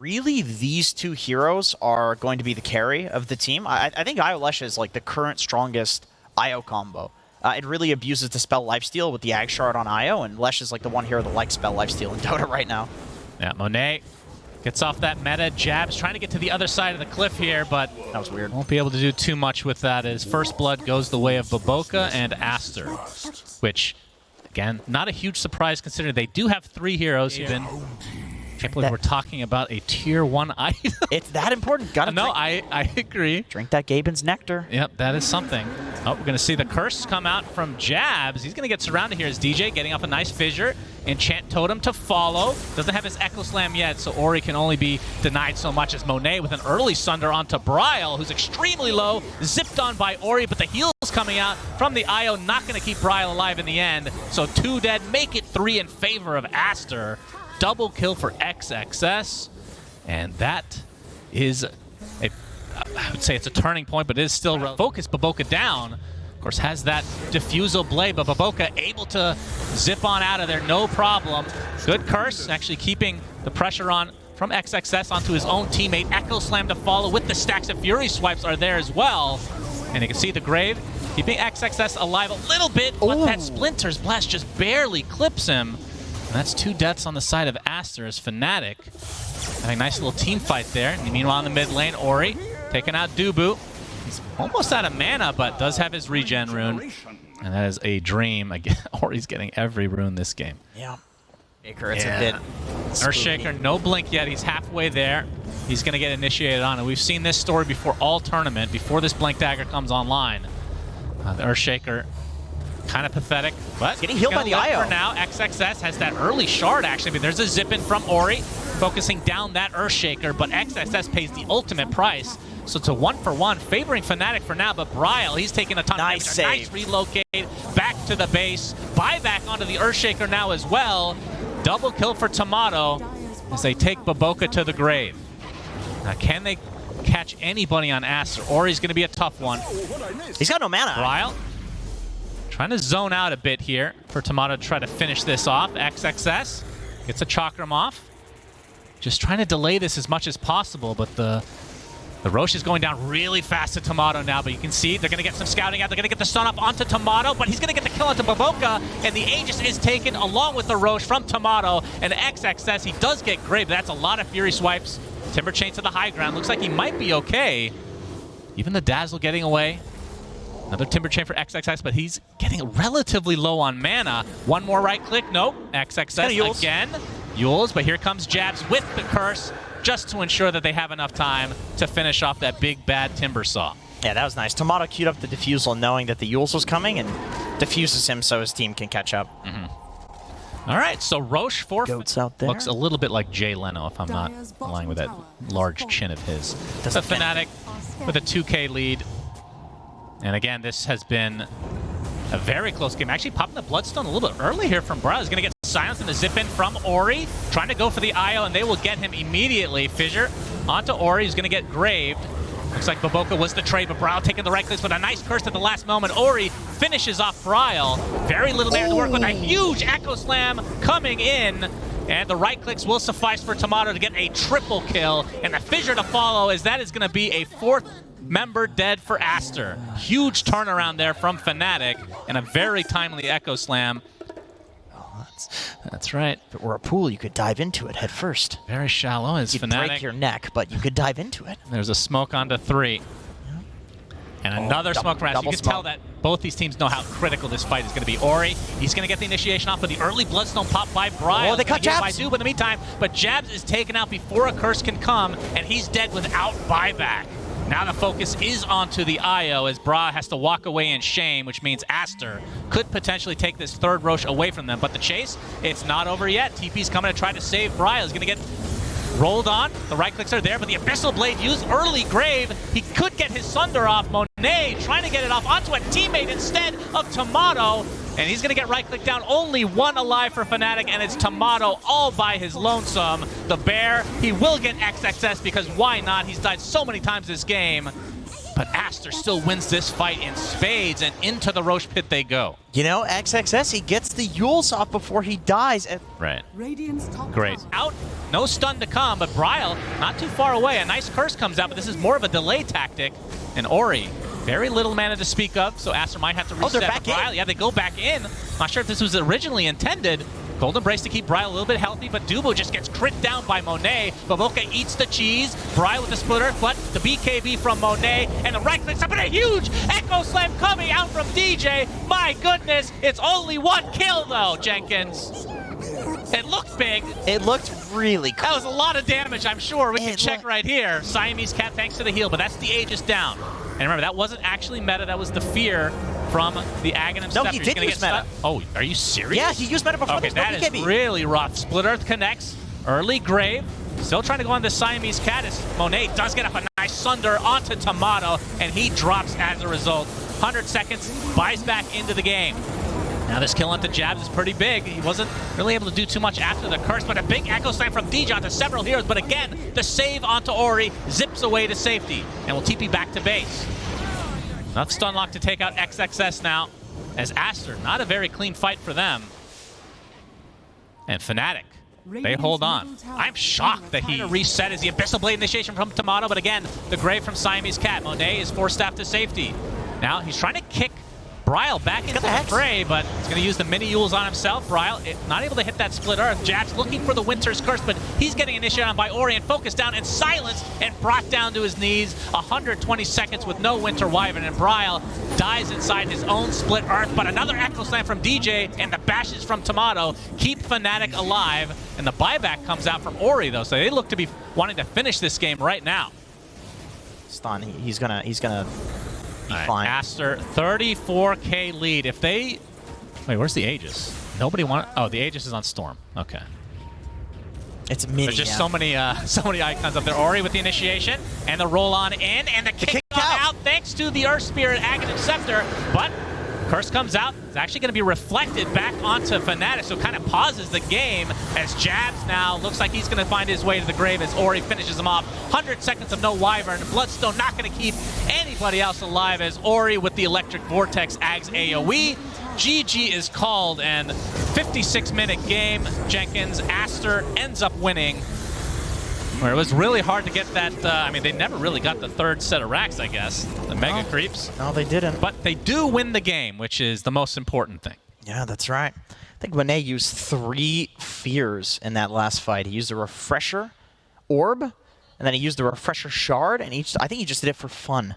Really, these two heroes are going to be the carry of the team. I think IO Lesha is like the current strongest IO combo. It really abuses the spell lifesteal with the Ag Shard on IO, and Lesha is like the one hero that likes spell lifesteal in Dota right now. Yeah, Monet gets off that meta. Jabs trying to get to the other side of the cliff here, but that was weird. Won't be able to do too much with that as First Blood goes the way of Baboka and Aster, which, again, not a huge surprise considering they do have 3 heroes even. Can't believe we're talking about a tier 1 item. It's that important. Gotta No, drink. I agree. Drink that Gaben's nectar. Yep, that is something. Oh, we're going to see the curse come out from Jabs. He's going to get surrounded here as DJ getting off a nice fissure. Enchant Totem to follow. Doesn't have his Echo Slam yet, so Ori can only be denied so much as Monet with an early Sunder onto Bryle, who's extremely low, zipped on by Ori, but the heals coming out from the IO, not going to keep Bryle alive in the end. So 2 dead, make it 3 in favor of Aster. Double kill for XXS, and that is I would say it's a turning point, but it is still focus Baboka down. Of course, has that Diffusal Blade, but Baboka able to zip on out of there, no problem. Good curse, actually keeping the pressure on from XXS onto his own teammate. Echo Slam to follow with the stacks of Fury Swipes are there as well. And you can see the Grave keeping XXS alive a little bit, but that Splinter's Blast just barely clips him. And that's 2 deaths on the side of Aster as Fnatic having a nice little team fight there. And meanwhile, in the mid lane, Ori taking out Dubu. He's almost out of mana, but does have his regen rune. And that is a dream. Again, Ori's getting every rune this game. Yeah. Baker, it's a bit Earthshaker, no blink yet. He's halfway there. He's going to get initiated on. And we've seen this story before all tournament, before this Blink Dagger comes online. The Earthshaker, kind of pathetic, but getting healed by the IO. For now, XXS has that early shard actually, but there's a zip in from Ori, focusing down that Earthshaker, but XXS pays the ultimate price. So it's a 1-for-1, favoring Fnatic for now, but Bryle, he's taking a ton of damage. Save. Nice relocate, back to the base, buyback onto the Earthshaker now as well. Double kill for Tomato as they take Baboka to the grave. Now, can they catch anybody on Aster? Ori's going to be a tough one. He's got no mana. Bryle trying to zone out a bit here for Tomato to try to finish this off. XXS gets a Chakram off. Just trying to delay this as much as possible, but the Roche is going down really fast to Tomato now, but you can see they're going to get some scouting out. They're going to get the stun off onto Tomato, but he's going to get the kill onto Baboka, and the Aegis is taken along with the Roche from Tomato, and XXS, he does get Grave. That's a lot of Fury Swipes. Timber Chain to the high ground. Looks like he might be okay. Even the Dazzle getting away. Another Timber Chain for XXS, but he's getting relatively low on mana. One more right click. Nope. XXS again. Yules, but here comes Jabs with the curse just to ensure that they have enough time to finish off that big bad Timber Saw. Yeah, that was nice. Tomato queued up the Diffusal knowing that the Yules was coming and diffuses him so his team can catch up. All right, so Roche for Goats out there. looks a little bit like Jay Leno, if I'm not lying with that large chin of his. It's a Fnatic with a 2K lead. And again, this has been a very close game. Actually popping the Bloodstone a little bit early here from Bryle. He's going to get silenced in the zip in from Ori. Trying to go for the IO, and they will get him immediately. Fissure onto Ori. He's going to get graved. Looks like Baboka was the trade, but Bryle taking the right clicks with a nice curse at the last moment. Ori finishes off Bryle. Very little there to work with. A huge Echo Slam coming in. And the right clicks will suffice for Tomato to get a triple kill. And the Fissure to follow, as that is going to be a 4th member dead for Aster. Huge turnaround there from Fnatic, and a very timely Echo Slam. Oh, that's right. If it were a pool, you could dive into it head first. Very shallow as You'd Fnatic. break your neck, but you could dive into it. There's a smoke onto 3. And another smoke from Aster. You can tell that both these teams know how critical this fight is going to be. Ori, he's going to get the initiation off, but the early Bloodstone pop by Bryle. Oh, they cut Jabs. By Dub in the meantime, but Jabs is taken out before a curse can come, and he's dead without buyback. Now the focus is onto the IO as Bra has to walk away in shame, which means Aster could potentially take this 3rd Roche away from them. But the chase, it's not over yet. TP's coming to try to save Bryle. He's going to get rolled on. The right clicks are there, but the Abyssal Blade used early Grave. He could get his Sunder off. Monet trying to get it off onto a teammate instead of Tomato. And he's going to get right-click down. Only 1 alive for Fnatic, and it's Tomato all by his lonesome. The Bear, he will get XXS because why not? He's died so many times this game. But Aster still wins this fight in spades, and into the Roche pit they go. You know, XXS, he gets the Yules off before he dies. And Right. Great. Out, no stun to come, but Bryle not too far away. A nice curse comes out, but this is more of a delay tactic. And Ori, very little mana to speak of, so Aster might have to reset. Oh, they're back Bryle, in. yeah, they go back in. Not sure if this was originally intended. Golden Brace to keep Bryle a little bit healthy, but Dubo just gets crit down by Monet. Baboka eats the cheese. Bryle with the splitter, but the BKB from Monet, and the right clicks up, and a huge Echo Slam coming out from DJ. My goodness, it's only one kill though, Jenkins. It looked big. it looked really cool. That was a lot of damage, I'm sure. We can It check right here. Siamese Cat thanks to the heal, but that's the Aegis down. And remember, that wasn't actually meta, that was the fear from the Aghanim No, Scepter. he He's did gonna use get meta. stuck. Oh, are you serious? Yeah, he used meta before. Okay, There's no that is BKB. really rough. Split Earth connects. Early Grave. Still trying to go on the Siamese Cat as Monet does get up a nice Sunder onto Tomato, and he drops as a result. 100 seconds, buys back into the game. Now this kill onto Jabs is pretty big. He wasn't really able to do too much after the curse, but a big Echo Slam from DJ onto several heroes. But again, the save onto Ori zips away to safety, and will TP back to base. Enough stun lock to take out XXS now, as Aster, not a very clean fight for them. And Fnatic, they hold on. I'm shocked that he reset as the Abyssal Blade initiation from Tomato, but again, the Grave from Siamese Cat. Monet is forced staff to safety. Now he's trying to kick Bryle back into the fray, but he's going to use the mini Yules on himself. Bryle not able to hit that Split Earth. Jabs looking for the Winter's Curse, but he's getting initiated on by Ori and focused down and silenced and brought down to his knees. 120 seconds with no Winter Wyvern, and Bryle dies inside his own Split Earth, but another Echo Slam from DJ and the bashes from Tomato keep Fnatic alive, and the buyback comes out from Ori though, so they look to be wanting to finish this game right now. Stun. He's gonna be Right, fine. Aster, 34K lead. If they... Wait, where's the Aegis? Nobody want... Oh, the Aegis is on Storm. Okay. It's mini. There's just yeah. so many icons up there. Ori with the initiation, and the roll on in, and the kick out thanks to the Earth Spirit Aghanim Scepter, but curse comes out. It's actually going to be reflected back onto Fnatic, so kind of pauses the game as Jabs now looks like he's going to find his way to the grave as Ori finishes him off. 100 seconds of no Wyvern. Bloodstone not going to keep anybody else alive as Ori with the Electric Vortex Ags AoE. GG is called, and 56-minute game. Jenkins, Aster ends up winning, where it was really hard to get that. I mean, they never really got the third set of racks, I guess. The Mega Creeps. No, they didn't. But they do win the game, which is the most important thing. Yeah, that's right. I think Monet used 3 fears in that last fight. He used a Refresher Orb, and then he used the Refresher Shard, and I think he just did it for fun.